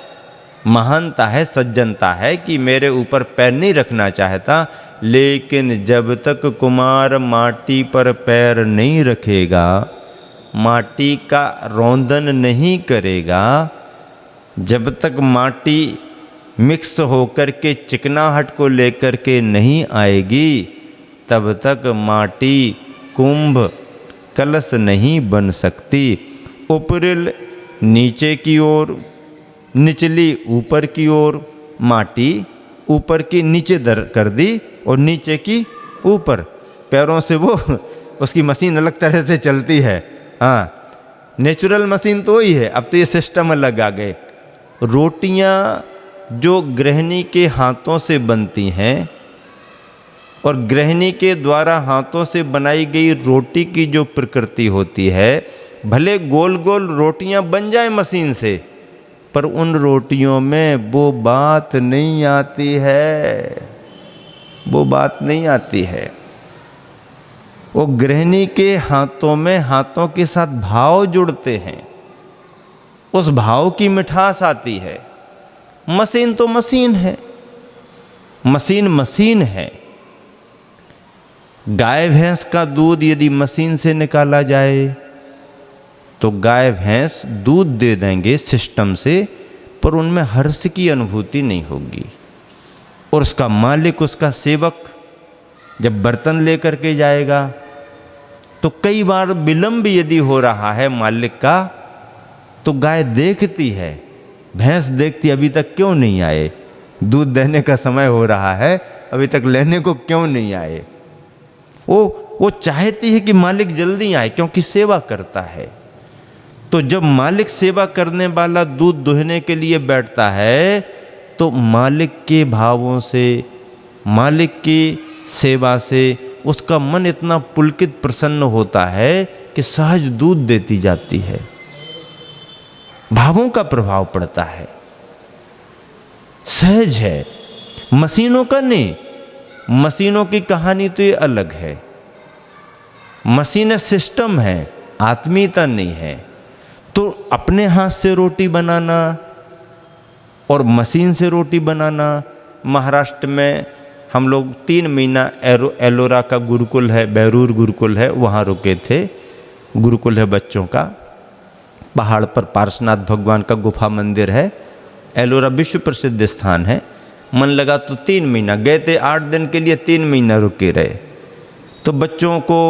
महानता है, सज्जनता है कि मेरे ऊपर पैर नहीं रखना चाहता। लेकिन जब तक कुमार माटी पर पैर नहीं रखेगा, माटी का रौंदन नहीं करेगा, जब तक माटी मिक्स होकर के चिकनाहट को लेकर के नहीं आएगी, तब तक माटी कुंभ कलश नहीं बन सकती। ऊपरिल नीचे की ओर, निचली ऊपर की ओर, माटी ऊपर की नीचे दर कर दी और नीचे की ऊपर, पैरों से वो उसकी मशीन अलग तरह से चलती है। हाँ, नेचुरल मशीन तो वही है, अब तो ये सिस्टम अलग आ गए। रोटियाँ जो गृहिणी के हाथों से बनती हैं, और गृहिणी के द्वारा हाथों से बनाई गई रोटी की जो प्रकृति होती है, भले गोल गोल रोटियां बन जाए मशीन से, पर उन रोटियों में वो बात नहीं आती है, वो बात नहीं आती है। वो गृहिणी के हाथों में हाथों के साथ भाव जुड़ते हैं, उस भाव की मिठास आती है। मशीन तो मशीन है, मशीन मशीन है। गाय भैंस का दूध यदि मशीन से निकाला जाए तो गाय भैंस दूध दे देंगे सिस्टम से, पर उनमें हर्ष की अनुभूति नहीं होगी। और उसका मालिक, उसका सेवक जब बर्तन लेकर के जाएगा तो कई बार विलंब यदि हो रहा है मालिक का, तो गाय देखती है, भैंस देखती, अभी तक क्यों नहीं आए, दूध देने का समय हो रहा है, अभी तक लेने को क्यों नहीं आए। वो चाहती है कि मालिक जल्दी आए, क्योंकि सेवा करता है। तो जब मालिक सेवा करने वाला दूध दुहने के लिए बैठता है, तो मालिक के भावों से, मालिक की सेवा से उसका मन इतना पुलकित प्रसन्न होता है कि सहज दूध देती जाती है। भावों का प्रभाव पड़ता है, सहज है। मशीनों का नहीं, मशीनों की कहानी तो ये अलग है। मशीनें सिस्टम है, आत्मीयता नहीं है। तो अपने हाथ से रोटी बनाना और मशीन से रोटी बनाना। महाराष्ट्र में हम लोग 3 महीना एलोरा का गुरुकुल है, बैरूर गुरुकुल है, वहाँ रुके थे। गुरुकुल है बच्चों का, पहाड़ पर पार्श्वनाथ भगवान का गुफा मंदिर है। एलोरा विश्व प्रसिद्ध स्थान है। मन लगा तो 3 महीना गए थे, 8 दिन के लिए 3 महीना रुके रहे। तो बच्चों को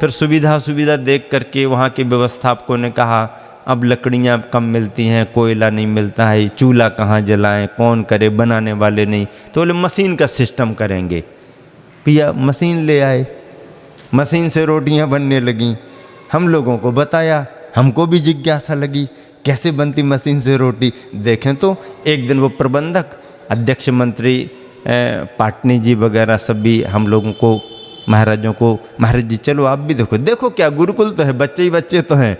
फिर सुविधा देख करके वहाँ के व्यवस्थापकों ने कहा अब लकड़ियाँ कम मिलती हैं, कोयला नहीं मिलता है, चूल्हा कहाँ जलाएं, कौन करे, बनाने वाले नहीं। तो बोले मशीन का सिस्टम करेंगे। भैया मशीन ले आए, मशीन से रोटियाँ बनने लगीं। हम लोगों को बताया, हमको भी जिज्ञासा लगी कैसे बनती मशीन से रोटी। देखें तो एक दिन वो प्रबंधक, अध्यक्ष मंत्री पाटनी जी वगैरह सभी हम लोगों को, महाराजों को, महाराज जी चलो आप भी देखो। देखो क्या गुरुकुल तो है, बच्चे ही बच्चे तो हैं।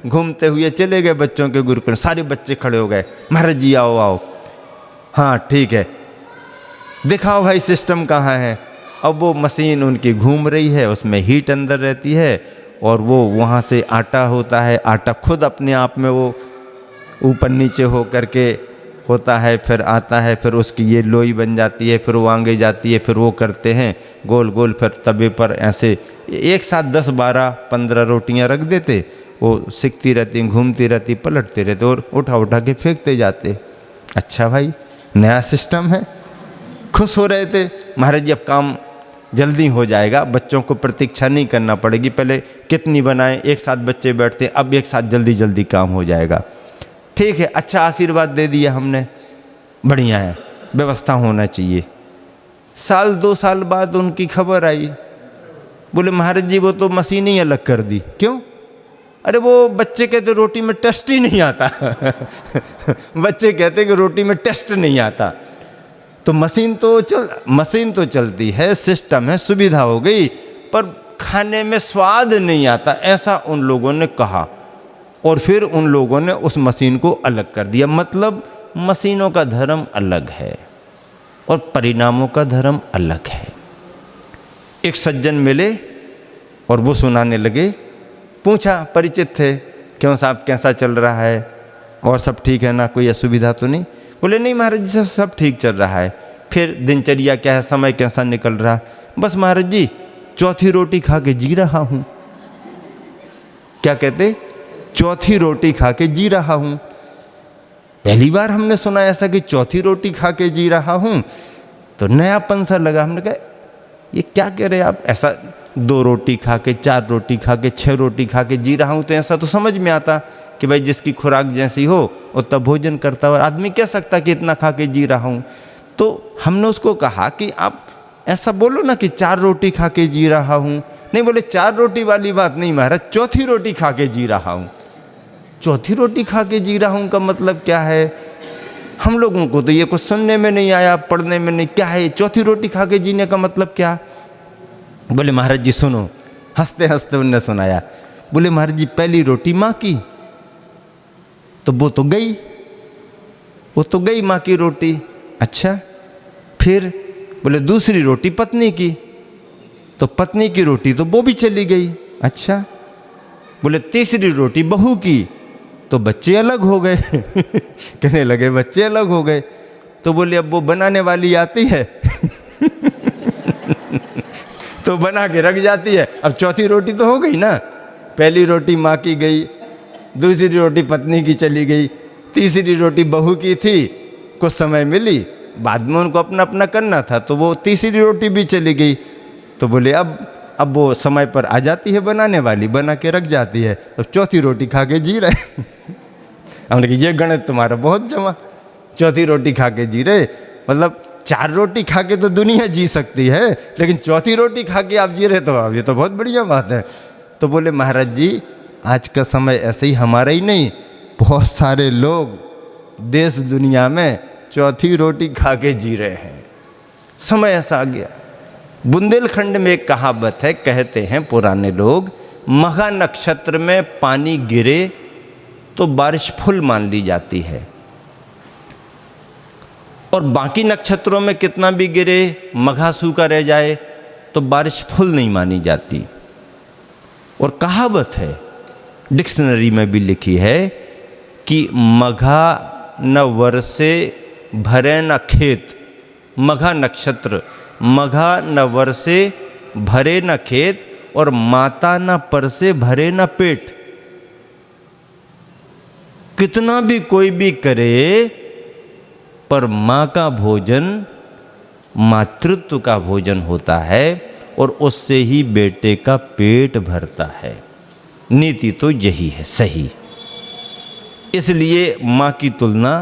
घूमते हुए चले गए बच्चों के गुरुकुल, सारे बच्चे खड़े हो गए, महाराज जी आओ आओ। हाँ ठीक है, दिखाओ भाई सिस्टम कहाँ है। अब वो मशीन उनकी घूम रही है, उसमें हीट अंदर रहती है और वो वहाँ से आटा होता है, आटा खुद अपने आप में वो ऊपर नीचे हो करके होता है, फिर आता है, फिर उसकी ये लोई बन जाती है, फिर वो आगे जाती है, फिर वो करते हैं गोल गोल, फिर तवे पर ऐसे एक साथ 10, 12, 15 रोटियां रख देते। वो सिकती रहती, घूमती रहती, पलटते रहते और उठा उठा के फेंकते जाते। अच्छा भाई नया सिस्टम है। खुश हो रहे थे महाराज जी, अब काम जल्दी हो जाएगा, बच्चों को प्रतीक्षा नहीं करना पड़ेगी। पहले कितनी बनाएं, एक साथ बच्चे बैठते, अब एक साथ जल्दी जल्दी काम हो जाएगा। ठीक है, अच्छा आशीर्वाद दे दिया हमने, बढ़िया है, व्यवस्था होना चाहिए। 1-2 साल बाद उनकी खबर आई, बोले महाराज जी वो तो मशीन ही अलग कर दी। क्यों? अरे वो बच्चे कहते रोटी में टेस्ट ही नहीं आता बच्चे कहते कि रोटी में टेस्ट नहीं आता। तो मशीन तो चलती है, सिस्टम है, सुविधा हो गई, पर खाने में स्वाद नहीं आता, ऐसा उन लोगों ने कहा। और फिर उन लोगों ने उस मशीन को अलग कर दिया। मतलब मशीनों का धर्म अलग है और परिणामों का धर्म अलग है। एक सज्जन मिले और वो सुनाने लगे, पूछा, परिचित थे, क्यों साहब कैसा चल रहा है और सब ठीक है ना, कोई असुविधा तो नहीं? बोले नहीं महाराज जी सब ठीक चल रहा है। फिर दिनचर्या क्या है, समय कैसा निकल रहा? बस महाराज जी 4थी रोटी खा के जी रहा हूँ। क्या कहते? 4थी रोटी खा के जी रहा हूँ। पहली बार हमने सुना ऐसा कि 4थी रोटी खा के जी रहा हूँ, तो नयापन सा लगा। हमने कहा ये क्या कह रहे आप, ऐसा 2 रोटी खा के, 4 रोटी खा के, 6 रोटी खा के जी रहा हूँ, तो ऐसा तो समझ में आता कि भाई जिसकी खुराक जैसी हो उतना भोजन करता, और आदमी कह सकता कि इतना खा के जी रहा हूँ। तो हमने उसको कहा कि आप ऐसा बोलो ना कि 4 रोटी खा के जी रहा हूँ। नहीं, बोले 4 रोटी वाली बात नहीं महाराज, 4थी रोटी खा के जी रहा हूँ। 4थी रोटी खा के जी रहा हूँ का मतलब क्या है? हम लोगों को तो ये कुछ सुनने में नहीं आया, पढ़ने में नहीं। क्या है 4थी रोटी खा के जीने का मतलब क्या? बोले महाराज जी सुनो, हंसते हंसते उनने सुनाया। बोले महाराज जी पहली रोटी माँ की, तो वो तो गई माँ की रोटी। अच्छा, फिर बोले दूसरी रोटी पत्नी की, तो पत्नी की रोटी तो वो भी चली गई। अच्छा, बोले तीसरी रोटी बहू की, तो बच्चे अलग हो गए कहने लगे बच्चे अलग हो गए। तो बोले अब वो बनाने वाली आती है तो बना के रख जाती है। अब 4थी रोटी तो हो गई ना, पहली रोटी माँ की गई, दूसरी रोटी पत्नी की चली गई, तीसरी रोटी बहू की थी, कुछ समय मिली, बाद में उनको अपना अपना करना था, तो वो तीसरी रोटी भी चली गई। तो बोले अब वो समय पर आ जाती है बनाने वाली, बना के रख जाती है, तो 4थी रोटी खा के जी रहे हमने कहा ये गणित तुम्हारा बहुत जमा, 4थी रोटी खा के जी रहे, मतलब 4 रोटी खा के तो दुनिया जी सकती है, लेकिन 4थी रोटी खा के आप जी रहे, तो अब ये तो बहुत बढ़िया बात है। तो बोले महाराज जी आज का समय ऐसे ही हमारा ही नहीं, बहुत सारे लोग देश दुनिया में 4थी रोटी खा के जी रहे हैं। समय ऐसा आ गया। बुंदेलखंड में एक कहावत है, कहते हैं पुराने लोग, मघा नक्षत्र में पानी गिरे तो बारिश फुल मान ली जाती है, और बाकी नक्षत्रों में कितना भी गिरे मघा सूखा रह जाए तो बारिश फुल नहीं मानी जाती। और कहावत है, डिक्शनरी में भी लिखी है कि मघा न वर्षे भरे न खेत। मघा नक्षत्र, मघा न वर्षे भरे न खेत, और माता न परसे भरे न पेट। कितना भी कोई भी करे, पर माँ का भोजन मातृत्व का भोजन होता है, और उससे ही बेटे का पेट भरता है। नीति तो यही है सही। इसलिए माँ की तुलना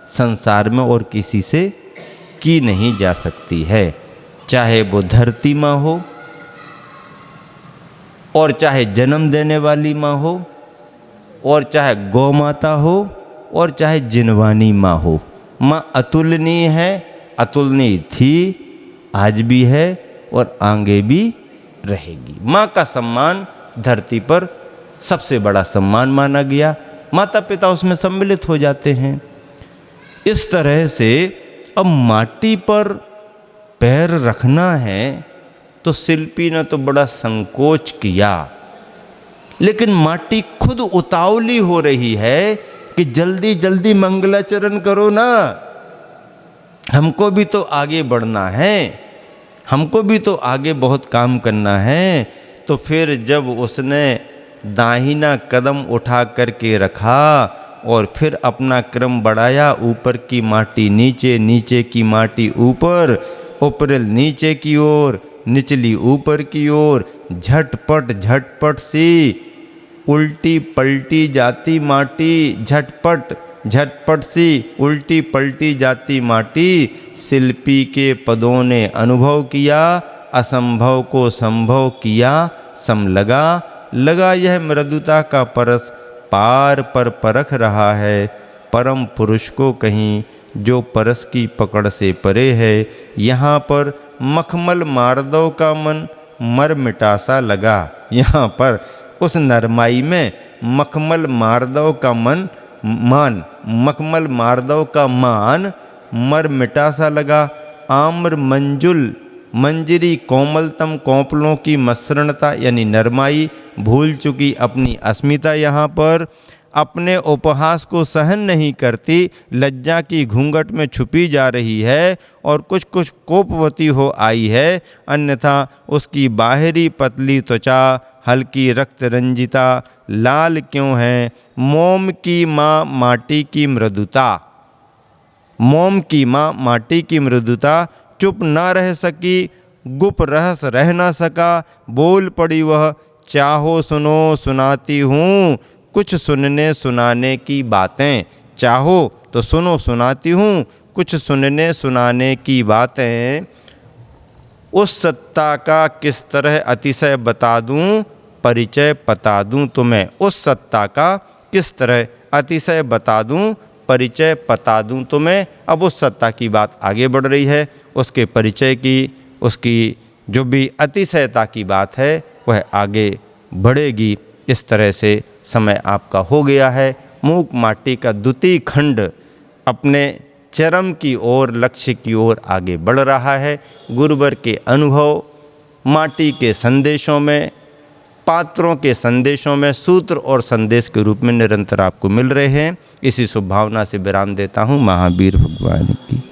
संसार में और किसी से की नहीं जा सकती है, चाहे वो धरती माँ हो, और चाहे जन्म देने वाली माँ हो, और चाहे गौ माता हो, और चाहे जिनवानी माँ हो। माँ अतुलनीय है, अतुलनीय थी, आज भी है और आगे भी रहेगी। माँ का सम्मान धरती पर सबसे बड़ा सम्मान माना गया। माता पिता उसमें सम्मिलित हो जाते हैं। इस तरह से अब माटी पर पैर रखना है तो शिल्पी ने तो बड़ा संकोच किया, लेकिन माटी खुद उतावली हो रही है कि जल्दी जल्दी मंगलाचरण करो ना, हमको भी तो आगे बढ़ना है, हमको भी तो आगे बहुत काम करना है। तो फिर जब उसने दाहिना कदम उठा करके रखा और फिर अपना क्रम बढ़ाया, ऊपर की माटी नीचे, नीचे की माटी ऊपर, ऊपरल नीचे की ओर, निचली ऊपर की ओर, झटपट झटपट सी उल्टी पलटी जाती माटी, झटपट झटपट सी उल्टी पलटी जाती माटी। शिल्पी के पदों ने अनुभव किया, असंभव को संभव किया, सम लगा लगा यह मृदुता का परस, पार पर परख रहा है परम पुरुष को कहीं, जो परस की पकड़ से परे है। यहाँ पर मखमल मारदव का मन मर मिटासा लगा, यहाँ पर उस नरमाई में मखमल मारदव का मान मखमल मारदव का मान मर मिटासा लगा। आम्र मंजुल मंजरी कोमलतम कोंपलों की मसृणता यानी नरमाई भूल चुकी अपनी अस्मिता, यहाँ पर अपने उपहास को सहन नहीं करती, लज्जा की घूंघट में छुपी जा रही है और कुछ कुछ कोपवती हो आई है, अन्यथा उसकी बाहरी पतली त्वचा हल्की रक्त रंजिता लाल क्यों है। मोम की माँ माटी की मृदुता, मोम की माँ माटी की मृदुता चुप ना रह सकी, गुप रहस रह ना सका, बोल पड़ी वह, चाहो सुनो सुनाती हूँ कुछ सुनने सुनाने की बातें। चाहो तो सुनो सुनाती हूँ कुछ सुनने सुनाने की बातें। उस सत्ता का किस तरह अतिशय बता दूँ, परिचय पता दूँ तुम्हें। उस सत्ता का किस तरह अतिशय बता दूँ, परिचय पता दूँ तुम्हें। अब उस सत्ता की बात आगे बढ़ रही है, उसके परिचय की, उसकी जो भी अतिशयता की बात है वह आगे बढ़ेगी। इस तरह से समय आपका हो गया है। मूक माटी का द्वितीय खंड अपने चरम की ओर, लक्ष्य की ओर आगे बढ़ रहा है। गुरुवर के अनुभव माटी के संदेशों में, पात्रों के संदेशों में सूत्र और संदेश के रूप में निरंतर आपको मिल रहे हैं। इसी शुभ भावना से विराम देता हूँ। महावीर भगवान की